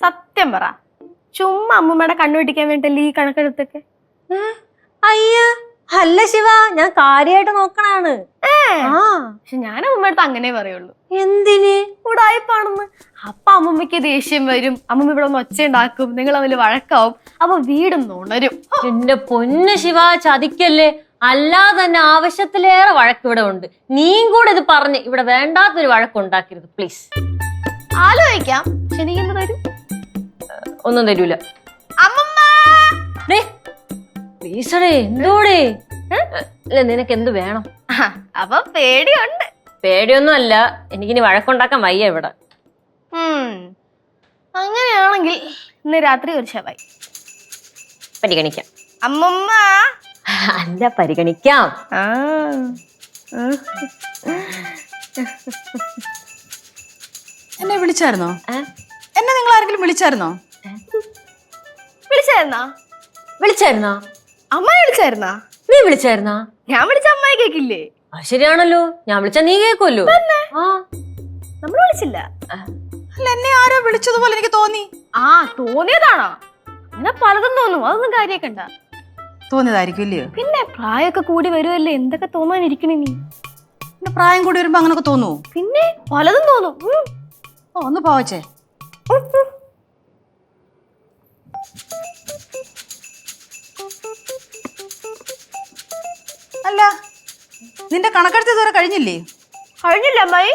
സത്യം പറ, ചുമ്മാ അമ്മൂമ്മയുടെ കണ്ണു പിടിക്കാൻ വേണ്ടിട്ടല്ലേ ഈ കണക്കെടുത്തൊക്കെ? അയ്യ അല്ല ശിവ, ഞാൻ കാര്യമായിട്ട് നോക്കണാണ്. പക്ഷെ ഞാൻ അമ്മൂമ്മയുടെ അങ്ങനെ പറയുള്ളൂ. എന്തിന്? ഉടായിപ്പാണെന്ന്. അപ്പൊ അമ്മൂമ്മയ്ക്ക് ദേഷ്യം വരും, അമ്മൂമ്മ ഇവിടെ ഒന്ന് ഒച്ച ഉണ്ടാക്കും, നിങ്ങൾ തമ്മിൽ വഴക്കാവും, അപ്പൊ വീടും നുണരും. എന്റെ പൊന്ന് ശിവ, ചതിക്കല്ലേ. അല്ലാതെ തന്നെ ആവശ്യത്തിലേറെ വഴക്ക് ഇവിടെ ഉണ്ട്. നീയും കൂടെ ഇത് പറഞ്ഞ് ഇവിടെ വേണ്ടാത്തൊരു വഴക്കുണ്ടാക്കരുത് പ്ലീസ്. ആലോചിക്കാം. പക്ഷെ നീ എന്ത് തരും? ഒന്നും തരൂല. പ്ലീസടേ, എന്തോടെ? അല്ല, നിനക്ക് എന്ത് വേണം? അപ്പൊ പേടിയുണ്ട്. പേടിയൊന്നും അല്ല, എനിക്കിനി വഴക്കുണ്ടാക്കാൻ വയ്യ ഇവിടെ. അങ്ങനെയാണെങ്കിൽ ഇന്ന് രാത്രി ഒരു ശവായി പരിഗണിക്കാം. അമ്മമ്മ അല്ല, പരിഗണിക്കാം. എന്നെ വിളിച്ചായിരുന്നോ? എന്നെ നിങ്ങൾ ആരെങ്കിലും വിളിച്ചായിരുന്നോ? വിളിച്ചായിരുന്നാ? അമ്മായി വിളിച്ചായിരുന്നാ? നീ വിളിച്ചായിരുന്നാ? ഞാൻ വിളിച്ച അമ്മായി കേക്കില്ലേ? ശരിയാണല്ലോ, ഞാൻ വിളിച്ചാ നീ കേക്കുമല്ലോ. നമ്മൾ വിളിച്ചില്ല. അല്ല, എന്നെ ആരോ വിളിച്ചതുപോലെ എനിക്ക് തോന്നി. തോന്നിയതാണോ? അങ്ങനെ പലതും തോന്നും, അതൊന്നും കാര്യക്കണ്ട. തോന്നിയതായിരിക്കും ഇല്ലയോ? പിന്നെ പ്രായമൊക്കെ കൂടി വരുമല്ലേ, എന്തൊക്കെ തോന്നാനിരിക്കണേ നീ? പ്രായം കൂടി വരുമ്പോ അങ്ങനൊക്കെ തോന്നുവോ? പിന്നെ പലതും തോന്നും. ഒന്ന് പോവച്ചേ. അല്ല, നിന്റെ കണക്കെടുത്ത് ഇതുവരെ കഴിഞ്ഞില്ലേ? കഴിഞ്ഞില്ല അമ്മായി.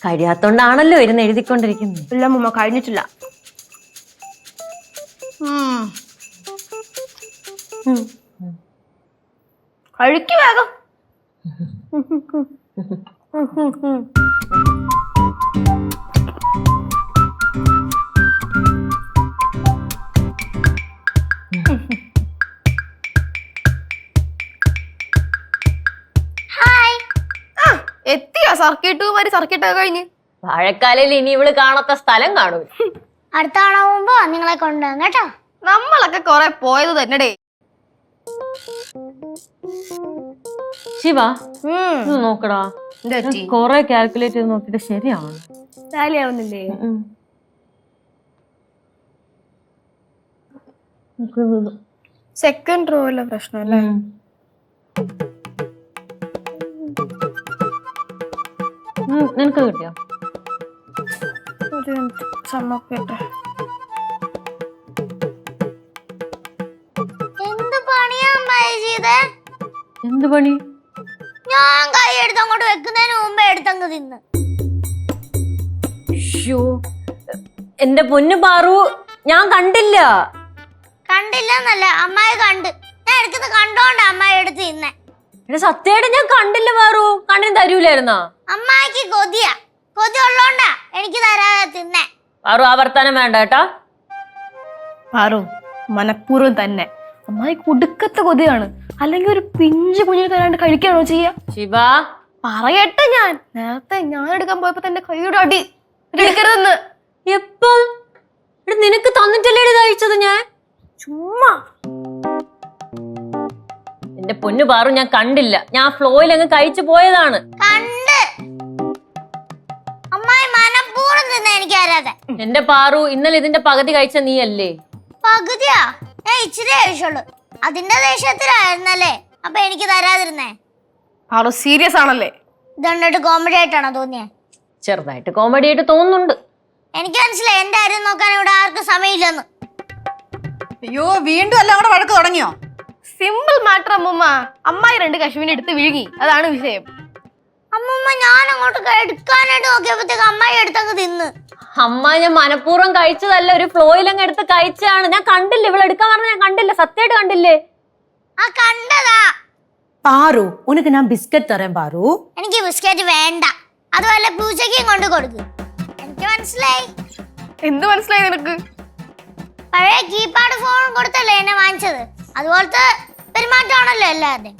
കഴിയാത്തോണ്ടാണല്ലോ ഇരുന്ന് എഴുതിക്കൊണ്ടിരിക്കുന്നത്. ഇല്ല അമ്മ, കഴിഞ്ഞിട്ടില്ല. കഴിക്ക് വേഗം. എത്തിയോ? സർക്കിട്ടൊക്കെ കഴിഞ്ഞ് വാഴക്കാലയിൽ ഇനി ഇവള് കാണാത്ത സ്ഥലം കാണൂ. അടുത്ത തവണ പോകുമ്പോ നിങ്ങളെ കൊണ്ടുവന്നു കേട്ടോ. നമ്മളൊക്കെ കൊറേ പോയത് തന്നെടേ. ശിവ, നോക്കടാ, കൊറേ കാൽക്കുലേറ്റ് ചെയ്ത് നോക്കിട്ട് ശരിയാണ്. ശരിയാവുന്നില്ലേ? സെക്കൻഡ് റോയിലെ പ്രശ്നം അല്ലേ? നിനക്ക് കിട്ടിയോ? എന്ത് പണിയാ അമ്മായി ചെയ്തേ? എന്ത് പണി? ഞാൻ കൈ എടുത്ത് അങ്ങോട്ട് വെക്കുന്നതിന് മുമ്പേ എടുത്തങ്ങ് തിന്ന്. എന്റെ പൊന്നു പാറു, ഞാൻ കണ്ടില്ല. കണ്ടില്ലെന്നല്ല, അമ്മായി കണ്ട്. ഞാൻ എടുക്കുന്നത് കണ്ടോണ്ടാ അമ്മായി എടുത്ത് തിന്നെ. സത്യമായിട്ട് ഞാൻ കണ്ടില്ല പാറു. കണ്ണിന് തരൂലായിരുന്നാ? അമ്മായിക്ക് കൊതിയാ. കൊതി ഉള്ളോണ്ടാ എനിക്ക് തരാതെ തിന്നെ. പാറു, ആ വർത്താനം വേണ്ട കേട്ടാ. പാറു, മനഃപൂർവ്വം തന്നെ. അമ്മായി കുടുക്കത്തെ കൊതിയാണ്. അല്ലെങ്കിൽ ഒരു പിഞ്ചു കുഞ്ഞിന് തരാണ്ട് കഴിക്കാണോ ചെയ്യാ? ശിവ, പറയട്ടെ, ഞാൻ നേരത്തെ ഞാൻ എടുക്കാൻ പോയപ്പോ തന്നെ കൈയുടെ അടി എടുക്കരുതെന്ന്. എപ്പം? നിനക്ക് തന്നിട്ടല്ലേ കഴിച്ചത് ഞാൻ? ചുമ്മാ. എന്റെ പൊന്നു പാറു, ഞാൻ കണ്ടില്ല. ഞാൻ ഫ്ലോയിൽ അങ്ങ് കഴിച്ചു പോയതാണ്. കണ്ട് അമ്മായി മനഃപൂർവ്വം തിന്നെ എനിക്ക് തരാതെ. എന്റെ പാറു, ഇന്നലെ ഇതിന്റെ പകുതി കഴിച്ച നീ അല്ലേ? പകുതിയാ? ഞാൻ ഇച്ചിരി കഴിച്ചുള്ളൂ. അതിന്റെ ദേഷ്യത്തിലായിരുന്നല്ലേ അപ്പൊ എനിക്ക് തരാതിരുന്നേ? പാറു സീരിയസ് ആണല്ലേ? ഇതുണ്ടിട്ട് കോമഡി ആയിട്ടാണോ തോന്നിയേ? ചെറുതായിട്ട് കോമഡി ആയിട്ട് തോന്നുന്നുണ്ട്. എനിക്ക് മനസ്സിലായി, എന്റെ കാര്യം നോക്കാൻ ഇവിടെ ആർക്കും സമയമില്ലെന്ന്. അയ്യോ, വീണ്ടും എല്ലാം കൂടെ വഴക്ക് തുടങ്ങിയോ? സിമ്പിൾ മാറ്റർ അമ്മൂമ്മ. അമ്മായി 2 കശുവിനെ എടുത്ത് വിഴുങ്ങി, അതാണ് വിഷയം. അമ്മൂമ്മ, ഞാൻ അങ്ങോട്ട് എടുക്കാനായിട്ട് നോക്കിയപ്പോഴത്തേക്ക് അമ്മായി എടുത്തങ്ങ് തിന്ന്. അമ്മ, ഞാൻ മനഃപൂർവ്വം കഴിച്ചതല്ല, ഒരു ഫ്ലോയിൽ അങ്ങ് എടുത്ത് കഴിച്ചാണ്. ഞാൻ കണ്ടില്ല, ഇവിടെ എടുക്കാൻ പറഞ്ഞ ഞാൻ കണ്ടില്ല. സത്യമായിട്ട് കണ്ടില്ലേ? ആ കണ്ടതാ. പാറു, ഉനക്ക് ഞാൻ ബിസ്ക്കറ്റ് തരാം പാറു. എനിക്ക് ബിസ്ക്കറ്റ് വേണ്ട. അതുപോലെ പൂച്ചയ്ക്കും കൊണ്ട് കൊടുക്കും. എനിക്ക് മനസ്സിലായി. എന്ത് മനസ്സിലായി നിനക്ക്? പഴയ കീപാഡ് ഫോൺ കൊടുത്തല്ലേ എന്നെ വാങ്ങിച്ചത്, അതുപോലത്തെ പെരുമാറ്റമാണല്ലോ എല്ലാവരുടെയും.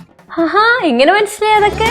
ഇങ്ങനെ മനസ്സിലായി അതൊക്കെ.